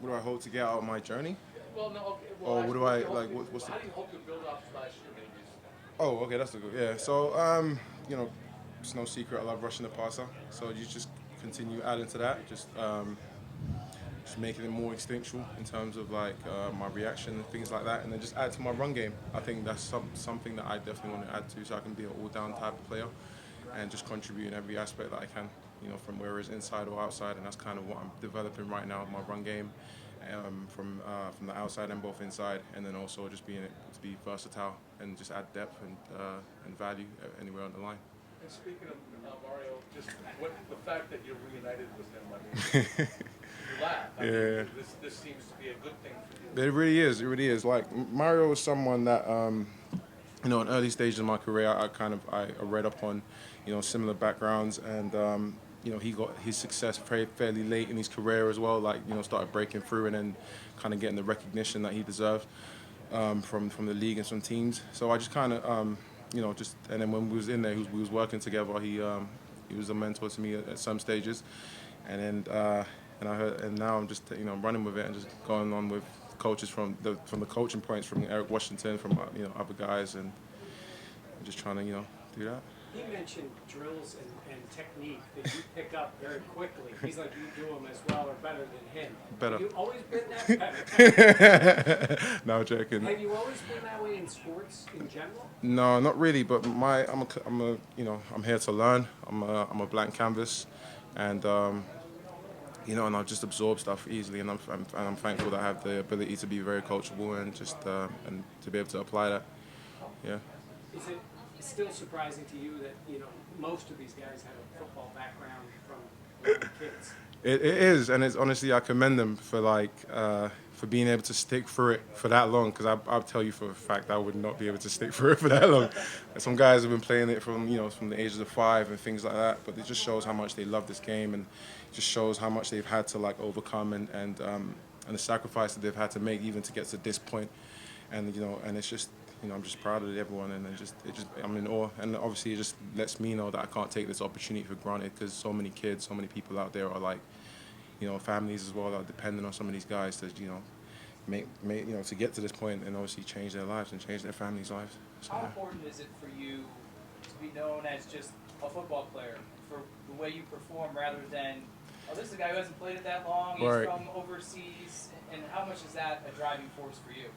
what do I hope to get out of my journey? Well, no, okay. Well, Or what actually, do I like? What's the? how do you hope to build off last year, maybe? Oh, okay, that's a good. Yeah. So, you know, it's no secret. I love rushing the passer. So you just continue adding to that. Just making it more instinctual in terms of like my reaction and things like that, and then just add to my run game. I think that's something that I definitely want to add to, so I can be an all-down type of player, and just contribute in every aspect that I can. From where it's inside or outside, and that's kind of what I'm developing right now. My run game, from the outside and both inside, and then also just being able to be versatile and just add depth and value anywhere on the line. And speaking of Mario, just the fact that you're reunited with him, I mean, you laugh. I Yeah. mean, this seems to be a good thing for you. It really is. It really is. Like Mario was someone that, in early stages of my career, I read up on, similar backgrounds, and he got his success fairly late in his career as well. Like started breaking through and then kind of getting the recognition that he deserved from the league and some teams. So I just kind of, just and then when we was in there, we was working together. He was a mentor to me at some stages, and then and now I'm just running with it and just going on with coaches from the coaching points from Eric Washington, from other guys, and I'm just trying to do that. He mentioned drills and technique that you pick up very quickly. He's like, you do them as well or better than him. Better. Have you always been that better? No joking. Have you always been that way in sports in general? No, not really. But I'm here to learn. I'm a blank canvas, and and I'll just absorb stuff easily. And I'm thankful that I have the ability to be very coachable and just and to be able to apply that. Yeah. Is it still surprising to you that most of these guys have a football background from young kids? It is, and it's honestly I commend them for being able to stick through it for that long. Because I'll tell you for a fact I would not be able to stick through it for that long. And some guys have been playing it from the ages of 5 and things like that. But it just shows how much they love this game, and just shows how much they've had to like overcome and the sacrifice that they've had to make even to get to this point. And and it's just I'm just proud of everyone, and I'm in awe. And obviously, it just lets me know that I can't take this opportunity for granted, because so many kids, so many people out there are like, families as well, that are dependent on some of these guys to make to get to this point and obviously change their lives and change their families' lives. So, How yeah. important is it for you to be known as just a football player for the way you perform rather than, oh, this is a guy who hasn't played it that long, he's Right. from overseas, and how much is that a driving force for you?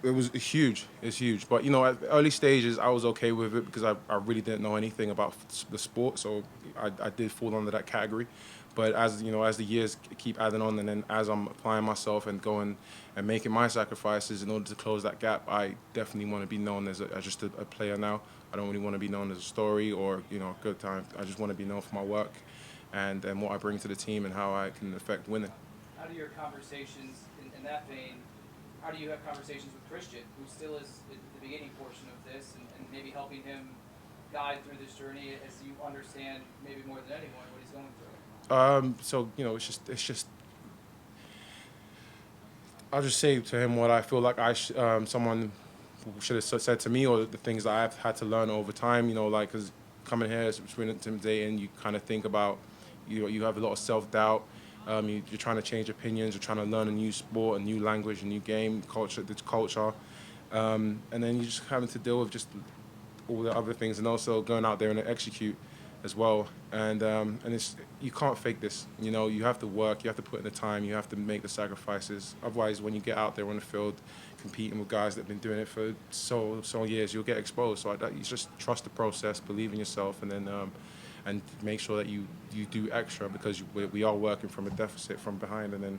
It was huge. It's huge. But at early stages, I was okay with it because I really didn't know anything about the sport, so I did fall under that category. But as as the years keep adding on, and then as I'm applying myself and going and making my sacrifices in order to close that gap, I definitely want to be known as just a player now. I don't really want to be known as a story or a good time. I just want to be known for my work and what I bring to the team and how I can affect winning. How do your conversations, in that vein, how do you have conversations with Christian, who still is at the beginning portion of this, and maybe helping him guide through this journey as you understand maybe more than anyone what he's going through? So it's just. I'll just say to him what I feel like someone should have said to me, or the things that I've had to learn over time. Like, because coming here is really intimidating. You kind of think about, you have a lot of self-doubt. You're trying to change opinions. You're trying to learn a new sport, a new language, a new game, culture, and then you're just having to deal with just all the other things, and also going out there and execute as well. And you can't fake this. You have to work. You have to put in the time. You have to make the sacrifices. Otherwise, when you get out there on the field, competing with guys that have been doing it for so years, you'll get exposed. So you just trust the process, believe in yourself, and then and make sure that you do extra, because we are working from a deficit from behind, and then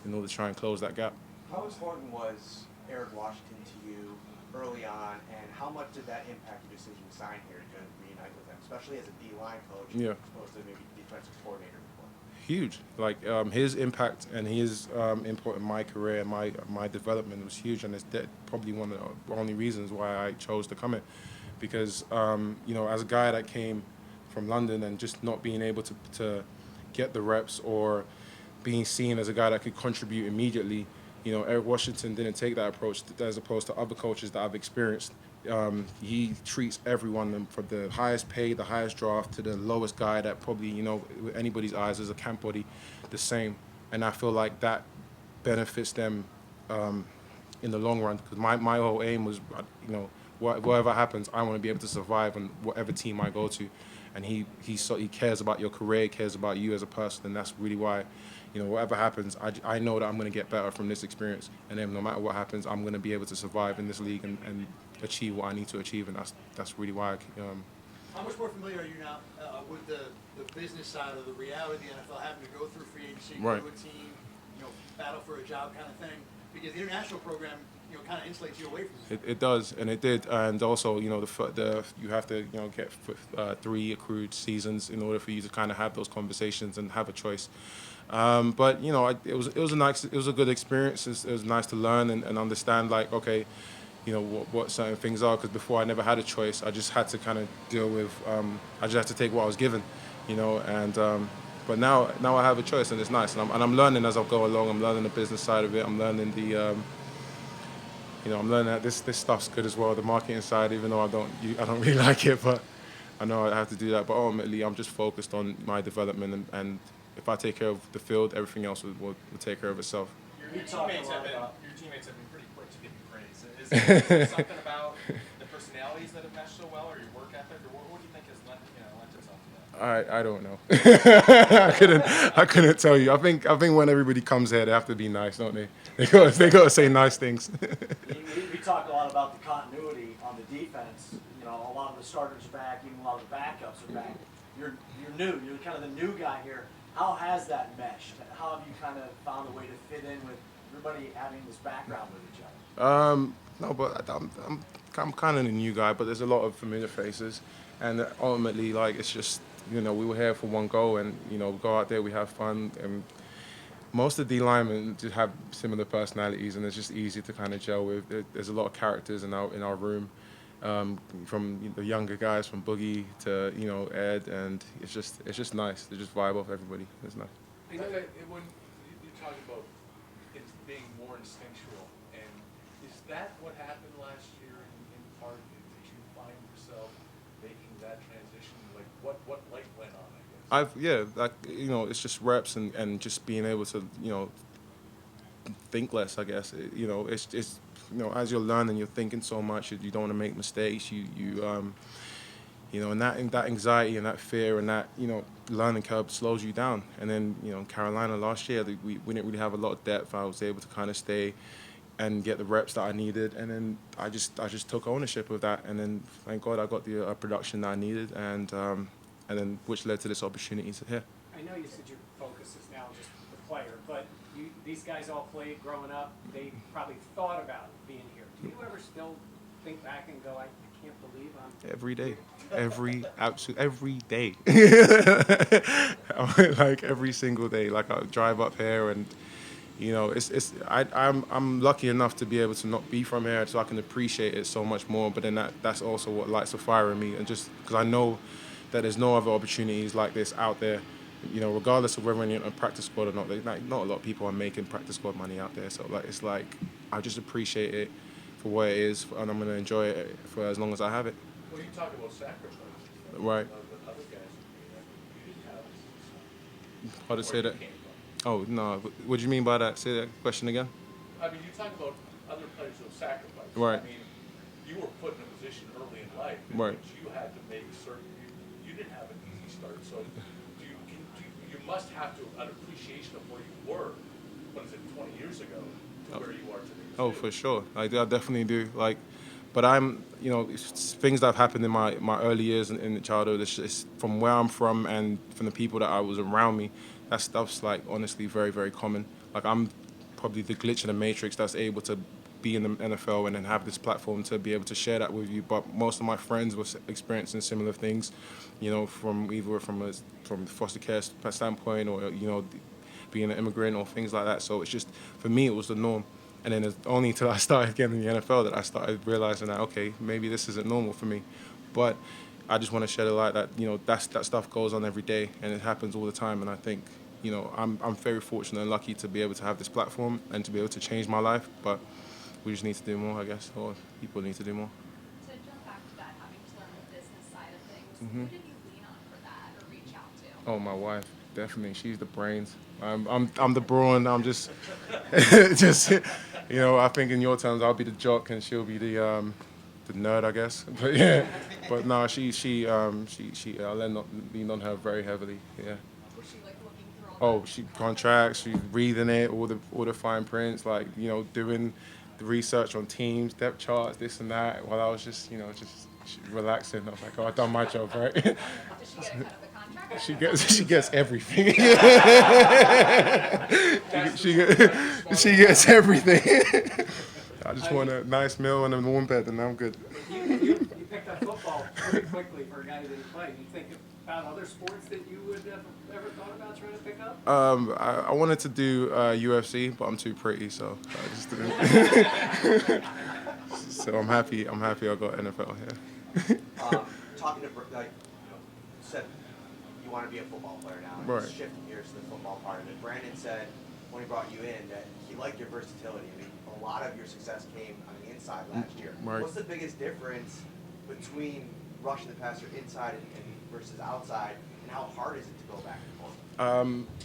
in order to try and close that gap. How important was Eric Washington to you early on, and how much did that impact your decision to sign here to reunite with him, especially as a D-line coach, Yeah. as opposed to maybe defensive coordinator before? Huge. Like his impact and his input in my career and my development was huge, and it's probably one of the only reasons why I chose to come in, because as a guy that came from London and just not being able to get the reps or being seen as a guy that could contribute immediately, Eric Washington didn't take that approach as opposed to other coaches that I've experienced. He treats everyone from the highest paid, the highest draft, to the lowest guy that probably, with anybody's eyes as a camp body, the same. and I feel like that benefits them in the long run. Because my whole aim was, whatever happens, I want to be able to survive on whatever team I go to. And he cares about your career, he cares about you as a person, and that's really why, whatever happens, I know that I'm going to get better from this experience. And then no matter what happens, I'm going to be able to survive in this league and achieve what I need to achieve. And that's really why. How much more familiar are you now with the business side of the reality of the NFL, having to go through free agency, go Right. to a team, battle for a job kind of thing? Because the international program, kind of insulates you away from this. It does, and it did, and also, you have to, get 3 accrued seasons in order for you to kind of have those conversations and have a choice. But it was a good experience. It was nice to learn and understand, like, okay, what certain things are. Because before I never had a choice. I just had to kind of deal with. I just had to take what I was given, and. But now I have a choice, and it's nice, and I'm learning as I go along. I'm learning the business side of it. I'm learning I'm learning that this stuff's good as well, the marketing side. Even though I don't really like it, but I know I have to do that. But ultimately, I'm just focused on my development, and if I take care of the field, everything else will take care of itself. Your teammates have been pretty quick to give you praise. Is there something about the personalities that have meshed so well, or your work ethic, or what do you think has lent itself to that? I don't know. I couldn't tell you. I think when everybody comes here, they have to be nice, don't they? They got to say nice things. We talk a lot about the continuity on the defense. A lot of the starters are back, even a lot of the backups are back. You're new. You're kind of the new guy here. How has that meshed? How have you kind of found a way to fit in with everybody having this background with each other? No, but I'm kind of the new guy, but there's a lot of familiar faces, and ultimately, like, it's just, we were here for one goal, and go out there, we have fun, and most of the linemen just have similar personalities, and it's just easy to kind of gel with. There's a lot of characters in our room, from the younger guys, from Boogie to Ed, and it's just nice to just vibe off everybody. It's nice. I know that when you talk about it being more instinctual, and is that what happened last year in part? Did you find yourself making that transition? Like what light went on, I guess? It's just reps and just being able to think less, I guess. It's as you're learning, you're thinking so much, you don't want to make mistakes. And that anxiety and that fear and that learning curve slows you down. And then Carolina last year, we didn't really have a lot of depth. I was able to kind of stay and get the reps that I needed, and then I just took ownership of that. And then thank God I got the production that I needed, and then which led to this opportunity to here. I know you said your focus is now just the player, but these guys all played growing up. They probably thought about being here. Do you ever still think back and go, I can't believe I'm Every day, every day, like every single day. Like I drive up here, and I'm lucky enough to be able to not be from here, so I can appreciate it so much more. But then that's also what lights a fire in me, and just because I know that there's no other opportunities like this out there. Regardless of whether you're in a practice squad or not, not a lot of people are making practice squad money out there. So I just appreciate it for what it is, and I'm going to enjoy it for as long as I have it. Well, you talk about sacrifices. Right. The other guys you didn't have. How to say Where that? you came from. Oh, no. What do you mean by that? Say that question again. I mean, you talk about other players who have sacrificed. Right. I mean, you were put in a position early in life in Right. which you had to make certain. You didn't have an easy start, so you must have to an appreciation of where you were. What is it, 20 years ago, to where you are today? Oh, too. for sure. I definitely do. But it's things that have happened in my early years in childhood. It's from where I'm from and from the people that I was around me. That stuff's honestly very, very common. I'm probably the glitch in the matrix that's able to be in the NFL and then have this platform to be able to share that with you. But most of my friends were experiencing similar things, from either from foster care standpoint or being an immigrant or things like that. So it's just, for me, it was the norm. And then it's only until I started getting in the NFL that I started realizing that, okay, maybe this isn't normal for me. But I just want to shed a light that, that stuff goes on every day and it happens all the time. And I think, I'm very fortunate and lucky to be able to have this platform and to be able to change my life. But we just need to do more, I guess, or people need to do more. To jump back to that, having to learn the business side of things, who did you lean on for that or reach out to? Oh, my wife, definitely. She's the brains. I'm the brawn. I'm just just I think in your terms I'll be the jock and she'll be the nerd, I guess. But yeah, but no, I'll lean on her very heavily. Yeah. Was she like looking through all Oh, she contracts. She's reading it, all the fine prints, like doing the research on teams, depth charts, this and that. While I was just relaxing. I was like, oh, I've done my job, right? Does she get a cut of the contract? She gets everything. she gets everything. I just want a nice meal and a warm bed, and I'm good. You picked up football pretty quickly for a guy who didn't play. Do you think about other sports that you would have ever thought about trying to pick up? I wanted to do UFC, but I'm too pretty, so I just didn't. So I'm happy I got NFL here. Talking to you said you want to be a football player now. And Right. Shifting gears to the football part of it. Brandon said when he brought you in that he liked your versatility. I mean, a lot of your success came on the inside last year. Right. What's the biggest difference between rushing the passer inside and versus outside, and how hard is it to go back and forth?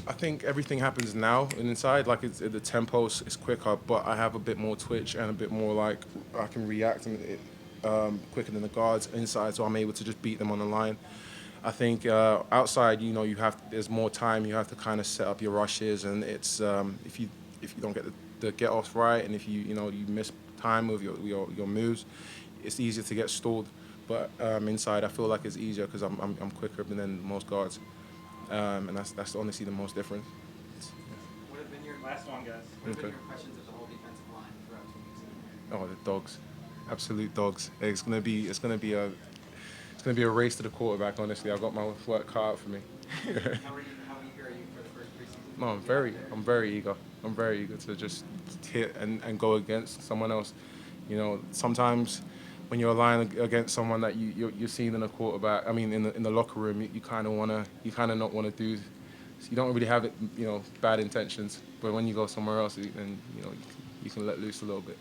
I think everything happens now and inside. Like the tempo is quicker, but I have a bit more twitch and a bit more like I can react quicker than the guards inside, so I'm able to just beat them on the line. I think outside, there's more time. You have to kind of set up your rushes, and it's if you don't get the get offs right, and if you miss time with your moves, it's easier to get stalled. But inside, I feel like it's easier because I'm quicker than most guards, and that's honestly the most difference. What have been your last one, guys? What have been your impressions of the whole defensive line throughout 2 weeks? Oh, the dogs, absolute dogs. It's gonna be a race to the quarterback. Honestly, I've got my work cut out for me. How eager are you for the first preseason? No, I'm very eager. I'm very eager to just hit and go against someone else. Sometimes when you're lying against someone that you're seeing in a quarterback, I mean, in the locker room, you kind of not want to do. You don't really have bad intentions, but when you go somewhere else, then you can let loose a little bit.